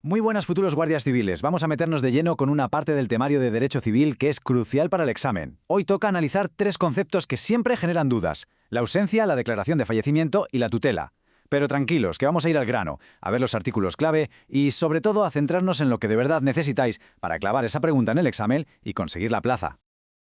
Muy buenas futuros guardias civiles, vamos a meternos de lleno con una parte del temario de Derecho Civil que es crucial para el examen. Hoy toca analizar tres conceptos que siempre generan dudas: la ausencia, la declaración de fallecimiento y la tutela. Pero tranquilos, que vamos a ir al grano, a ver los artículos clave y sobre todo a centrarnos en lo que de verdad necesitáis para clavar esa pregunta en el examen y conseguir la plaza.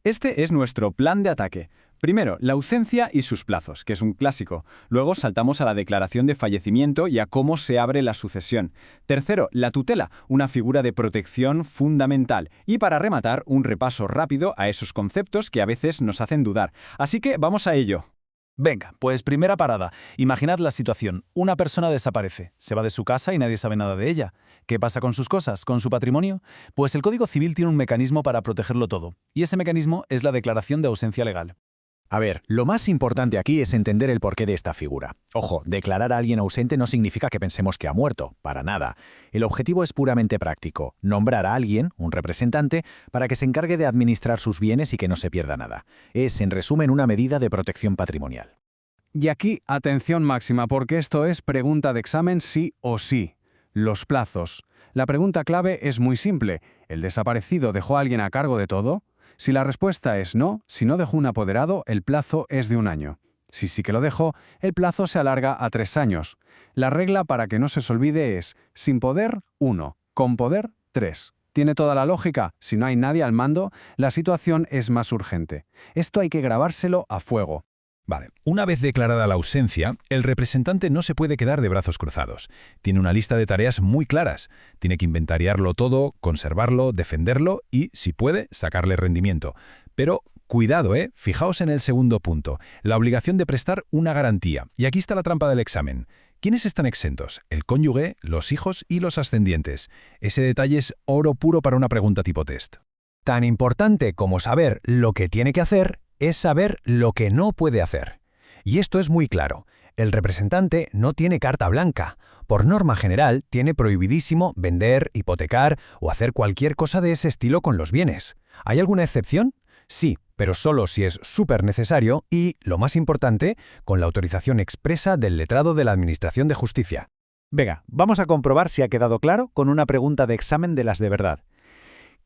Este es nuestro plan de ataque. Primero, la ausencia y sus plazos, que es un clásico. Luego saltamos a la declaración de fallecimiento y a cómo se abre la sucesión. Tercero, la tutela, una figura de protección fundamental. Y para rematar, un repaso rápido a esos conceptos que a veces nos hacen dudar. Así que vamos a ello. Venga, pues primera parada. Imaginad la situación. Una persona desaparece, se va de su casa y nadie sabe nada de ella. ¿Qué pasa con sus cosas, con su patrimonio? Pues el Código Civil tiene un mecanismo para protegerlo todo, y ese mecanismo es la declaración de ausencia legal. A ver, lo más importante aquí es entender el porqué de esta figura. Ojo, declarar a alguien ausente no significa que pensemos que ha muerto, para nada. El objetivo es puramente práctico: nombrar a alguien, un representante, para que se encargue de administrar sus bienes y que no se pierda nada. Es, en resumen, una medida de protección patrimonial. Y aquí, atención máxima, porque esto es pregunta de examen sí o sí. Los plazos. La pregunta clave es muy simple. ¿El desaparecido dejó a alguien a cargo de todo? Si la respuesta es no, si no dejó un apoderado, el plazo es de 1 año. Si sí que lo dejó, el plazo se alarga a 3 años. La regla, para que no se os olvide, es sin poder, 1, con poder, 3. ¿Tiene toda la lógica? Si no hay nadie al mando, la situación es más urgente. Esto hay que grabárselo a fuego. Vale, una vez declarada la ausencia, el representante no se puede quedar de brazos cruzados. Tiene una lista de tareas muy claras. Tiene que inventariarlo todo, conservarlo, defenderlo y, si puede, sacarle rendimiento. Pero cuidado, fijaos en el segundo punto, la obligación de prestar una garantía. Y aquí está la trampa del examen. ¿Quiénes están exentos? El cónyuge, los hijos y los ascendientes. Ese detalle es oro puro para una pregunta tipo test. Tan importante como saber lo que tiene que hacer es saber lo que no puede hacer. Y esto es muy claro. El representante no tiene carta blanca. Por norma general, tiene prohibidísimo vender, hipotecar o hacer cualquier cosa de ese estilo con los bienes. ¿Hay alguna excepción? Sí, pero solo si es súper necesario y, lo más importante, con la autorización expresa del letrado de la Administración de Justicia. Venga, vamos a comprobar si ha quedado claro con una pregunta de examen de las de verdad.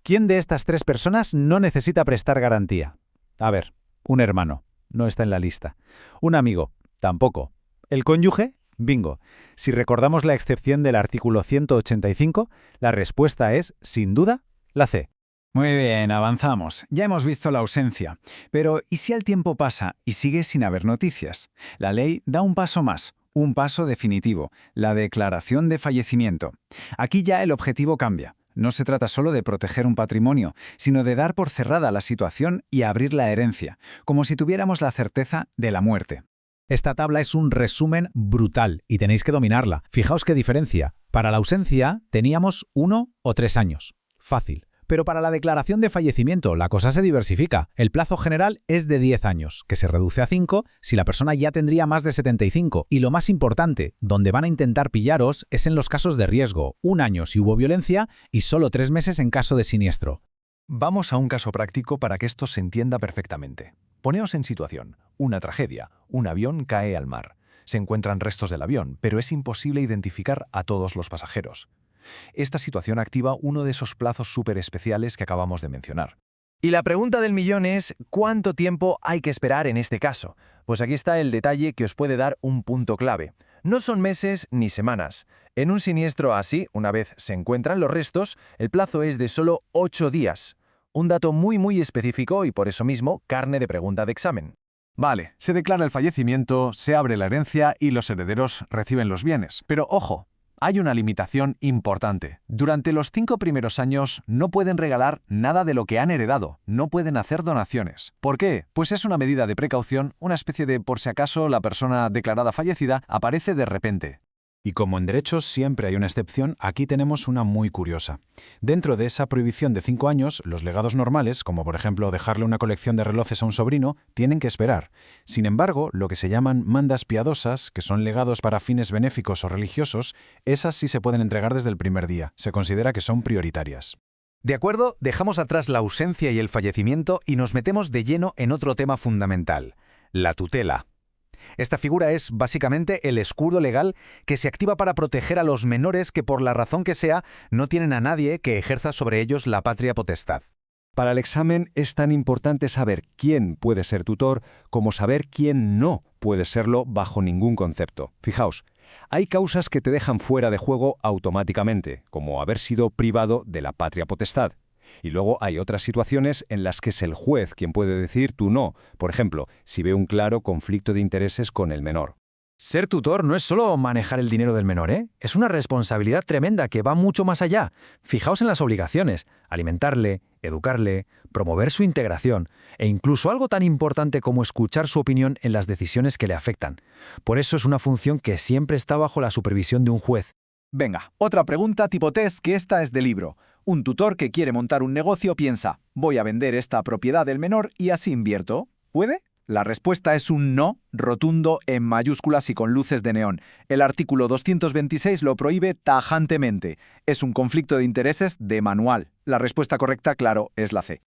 ¿Quién de estas tres personas no necesita prestar garantía? A ver, un hermano, no está en la lista. Un amigo, tampoco. ¿El cónyuge? Bingo. Si recordamos la excepción del artículo 185, la respuesta es, sin duda, la C. Muy bien, avanzamos. Ya hemos visto la ausencia. Pero, ¿y si el tiempo pasa y sigue sin haber noticias? La ley da un paso más, un paso definitivo, la declaración de fallecimiento. Aquí ya el objetivo cambia. No se trata solo de proteger un patrimonio, sino de dar por cerrada la situación y abrir la herencia, como si tuviéramos la certeza de la muerte. Esta tabla es un resumen brutal y tenéis que dominarla. Fijaos qué diferencia. Para la ausencia teníamos 1 o 3 años. Fácil. Pero para la declaración de fallecimiento la cosa se diversifica. El plazo general es de 10 años, que se reduce a 5 si la persona ya tendría más de 75. Y lo más importante, donde van a intentar pillaros es en los casos de riesgo: 1 año si hubo violencia y solo 3 meses en caso de siniestro. Vamos a un caso práctico para que esto se entienda perfectamente. Poneos en situación. Una tragedia. Un avión cae al mar. Se encuentran restos del avión, pero es imposible identificar a todos los pasajeros. Esta situación activa uno de esos plazos súper especiales que acabamos de mencionar. Y la pregunta del millón es, ¿cuánto tiempo hay que esperar en este caso? Pues aquí está el detalle que os puede dar un punto clave. No son meses ni semanas. En un siniestro así, una vez se encuentran los restos, el plazo es de solo 8 días. Un dato muy específico y por eso mismo carne de pregunta de examen. Vale, se declara el fallecimiento, se abre la herencia y los herederos reciben los bienes. Pero ojo, hay una limitación importante. Durante los 5 primeros años no pueden regalar nada de lo que han heredado, no pueden hacer donaciones. ¿Por qué? Pues es una medida de precaución, una especie de por si acaso la persona declarada fallecida aparece de repente. Y como en derechos siempre hay una excepción, aquí tenemos una muy curiosa. Dentro de esa prohibición de 5 años, los legados normales, como por ejemplo dejarle una colección de relojes a un sobrino, tienen que esperar. Sin embargo, lo que se llaman mandas piadosas, que son legados para fines benéficos o religiosos, esas sí se pueden entregar desde el primer día. Se considera que son prioritarias. De acuerdo, dejamos atrás la ausencia y el fallecimiento y nos metemos de lleno en otro tema fundamental: la tutela. Esta figura es básicamente el escudo legal que se activa para proteger a los menores que por la razón que sea no tienen a nadie que ejerza sobre ellos la patria potestad. Para el examen es tan importante saber quién puede ser tutor como saber quién no puede serlo bajo ningún concepto. Fijaos, hay causas que te dejan fuera de juego automáticamente, como haber sido privado de la patria potestad. Y luego hay otras situaciones en las que es el juez quien puede decir tú no, por ejemplo, si ve un claro conflicto de intereses con el menor. Ser tutor no es solo manejar el dinero del menor, ¿eh? Es una responsabilidad tremenda que va mucho más allá. Fijaos en las obligaciones: alimentarle, educarle, promover su integración e incluso algo tan importante como escuchar su opinión en las decisiones que le afectan. Por eso es una función que siempre está bajo la supervisión de un juez. Venga, otra pregunta tipo test que esta es de libro. Un tutor que quiere montar un negocio piensa, voy a vender esta propiedad del menor y así invierto. ¿Puede? La respuesta es un no rotundo en mayúsculas y con luces de neón. El artículo 226 lo prohíbe tajantemente. Es un conflicto de intereses de manual. La respuesta correcta, claro, es la C.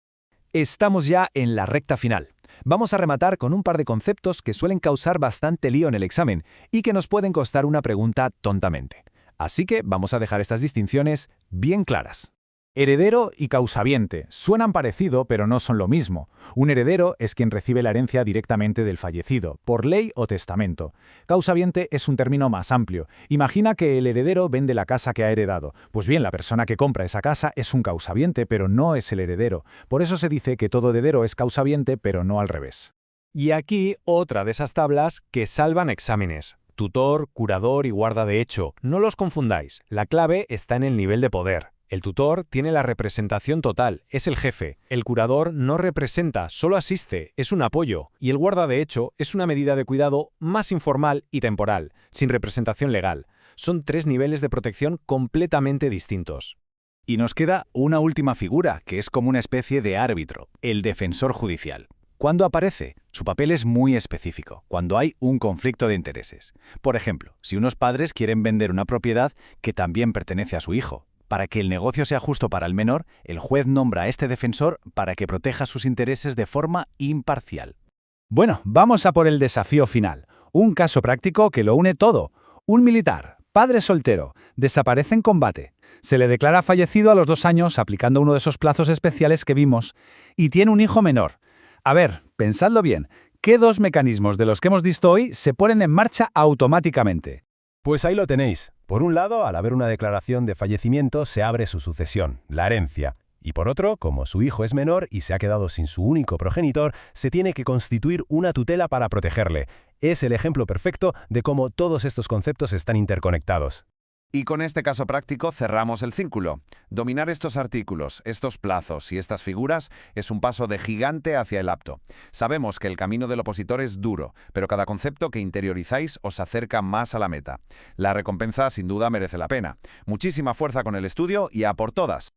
Estamos ya en la recta final. Vamos a rematar con un par de conceptos que suelen causar bastante lío en el examen y que nos pueden costar una pregunta tontamente. Así que vamos a dejar estas distinciones bien claras. Heredero y causaviente suenan parecido, pero no son lo mismo. Un heredero es quien recibe la herencia directamente del fallecido, por ley o testamento. Causaviente es un término más amplio. Imagina que el heredero vende la casa que ha heredado. Pues bien, la persona que compra esa casa es un causaviente, pero no es el heredero. Por eso se dice que todo heredero es causaviente, pero no al revés. Y aquí otra de esas tablas que salvan exámenes. Tutor, curador y guarda de hecho. No los confundáis. La clave está en el nivel de poder. El tutor tiene la representación total, es el jefe. El curador no representa, solo asiste, es un apoyo. Y el guarda de hecho es una medida de cuidado más informal y temporal, sin representación legal. Son 3 niveles de protección completamente distintos. Y nos queda una última figura, que es como una especie de árbitro, el defensor judicial. ¿Cuándo aparece? Su papel es muy específico, cuando hay un conflicto de intereses. Por ejemplo, si unos padres quieren vender una propiedad que también pertenece a su hijo. Para que el negocio sea justo para el menor, el juez nombra a este defensor para que proteja sus intereses de forma imparcial. Bueno, vamos a por el desafío final. Un caso práctico que lo une todo. Un militar, padre soltero, desaparece en combate. Se le declara fallecido a los 2 años aplicando uno de esos plazos especiales que vimos y tiene un hijo menor. A ver, pensadlo bien. ¿Qué 2 mecanismos de los que hemos visto hoy se ponen en marcha automáticamente? Pues ahí lo tenéis. Por un lado, al haber una declaración de fallecimiento, se abre su sucesión, la herencia. Y por otro, como su hijo es menor y se ha quedado sin su único progenitor, se tiene que constituir una tutela para protegerle. Es el ejemplo perfecto de cómo todos estos conceptos están interconectados. Y con este caso práctico cerramos el círculo. Dominar estos artículos, estos plazos y estas figuras es un paso de gigante hacia el apto. Sabemos que el camino del opositor es duro, pero cada concepto que interiorizáis os acerca más a la meta. La recompensa sin duda merece la pena. Muchísima fuerza con el estudio y a por todas.